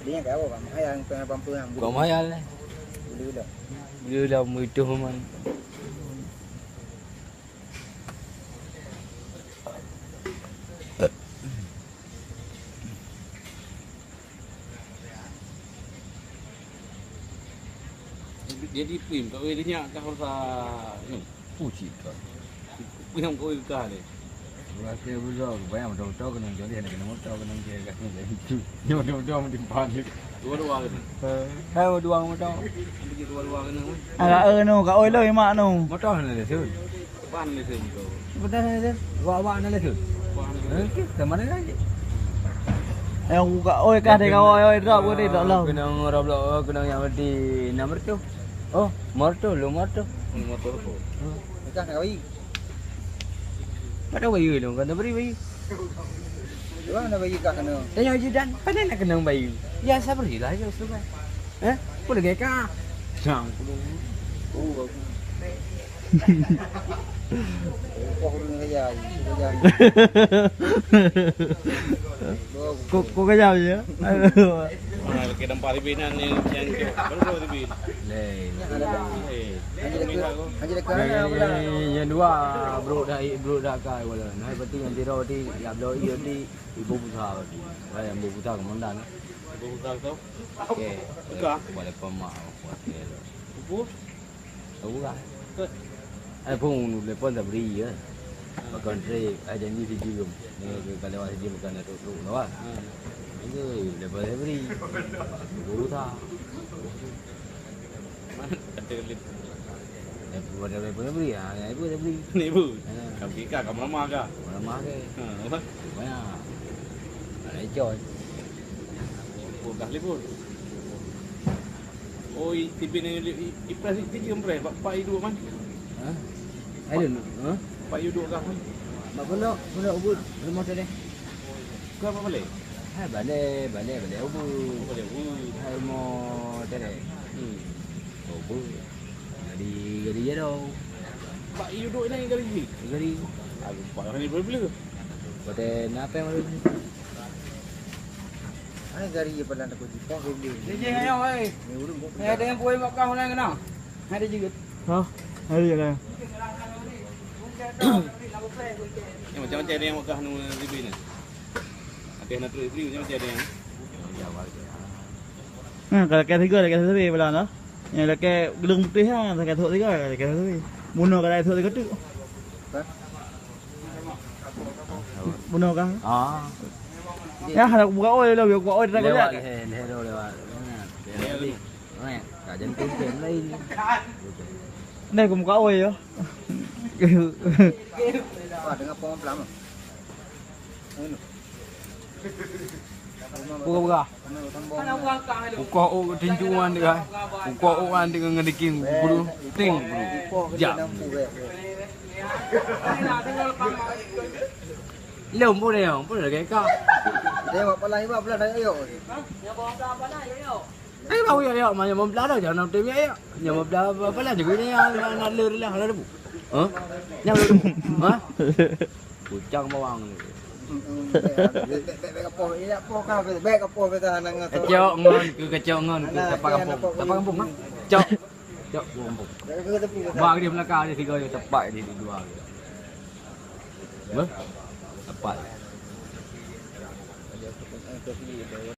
Dia kat apa bang? Hai yang pengen pampu yang. Kau mayal lah. Dulu. Dia dah mudah man. Jadi pim kat dia nyak kah pasal ni. Puji kau. Pim kau kah ni. Rasa betul, bayang betul-betul kena jadi nak kena motor kena dia kat sini itu. Dia betul-betul mesti panik. Dua-dua kena. Hai dua motor. Ambil je dua-dua kena. Agak nu kat oi loi mak nu. Motor nak le tu. Pan ni sen kau. Betul le. Bawa nak le tu. Okey, mana lagi? Yang kat oi kah dia kau oi drop ke dia tak lah. Kena ngorab lo, kena yang di nomor tu. Oh, motor lu motor. Motor tu. Dekat nak bagi. Pada bayu lu kan beri bayu. Dia nak bagi kat kena. Tanya ajudan, pada nak kena bayu. Ya sabarlah je sudah. Boleh ke kah? Sang puluh. Oh. Kau hurung saja. Kau kejap je. Ke tempat ribinan ni yang baru ribin. Lain. Haji dekat mana pula? Yang dua bro dah kai wala. Nah penting yang tiro di ya blo iyo di ibu buta. Wala ibu buta komandan. Ibu tahu tu. Okey. Buka. Wala pemah. Ibu. Tahu kan? Pun lepas dah beri ya. Makan tray ada ni video. Ni kalau ada dia makan tu lawa. Ini lepas dah beri. Buta. Ada lip. Ibu dah beri ah. Ibu dah beri. Ni ibu. Kau kika kau mama kah? Lama ke? Apa? Banyak. Ada joy. Bukan libur. Oh, tipe ni ipras tipe kempres. Pak hidup man. Ada Pak hidup kah? Mak pulak ubud rumah tu deh. Kau apa balik? Hai balik ubud. Balik. Hai mau tu deh. Ubud. Gadi je dah. Pak hidup ni kali ni. Gadi. Aku pak ni boleh. Pada apa yang malu? Ani gari je pada nak pergi. Kau beli. Dia ayo oi. Ni urung. Ada yang boleh makan orang kena. Ada juga. Ha? Ada je lah. Macam-macam ada yang wakah nu ribin ni. Ada nak terus beli macam ada yang. Kalau kat tiga kat sini pula nah. Yang kat gedung putih ah, kat thok tiga kat sini. Bunuh kat thok tiga tu. Bunuh kan? Ah. Ya, nak buka oi lah, buka oi dah Lewat kat. lewat. Tak jantung kem lain. Ni aku buka oi yo. Wah, dengan pohon pelam. Ini. Buka. Buka tinjuan dia. Buka orang dengan ngediking bulu ting bulu. Jam. Lom boleh yang, boleh ke kau? Dia buat pala ibu pula dah ayo. Bawa ya, macam membelah dah jangan tu ya. Yang membelah apa lah juga ni nak lur lah, ada bu. Yang lur bu. Pucang bawang ni. Bek apa? Ini apa kau? Bek apa kita nang ngata. Kecok ngon, kecok ngon, tapak kampung ah. Cok. Cok kampung. Bang dia belakang dia tiga dia tepat dia dua. Tepat.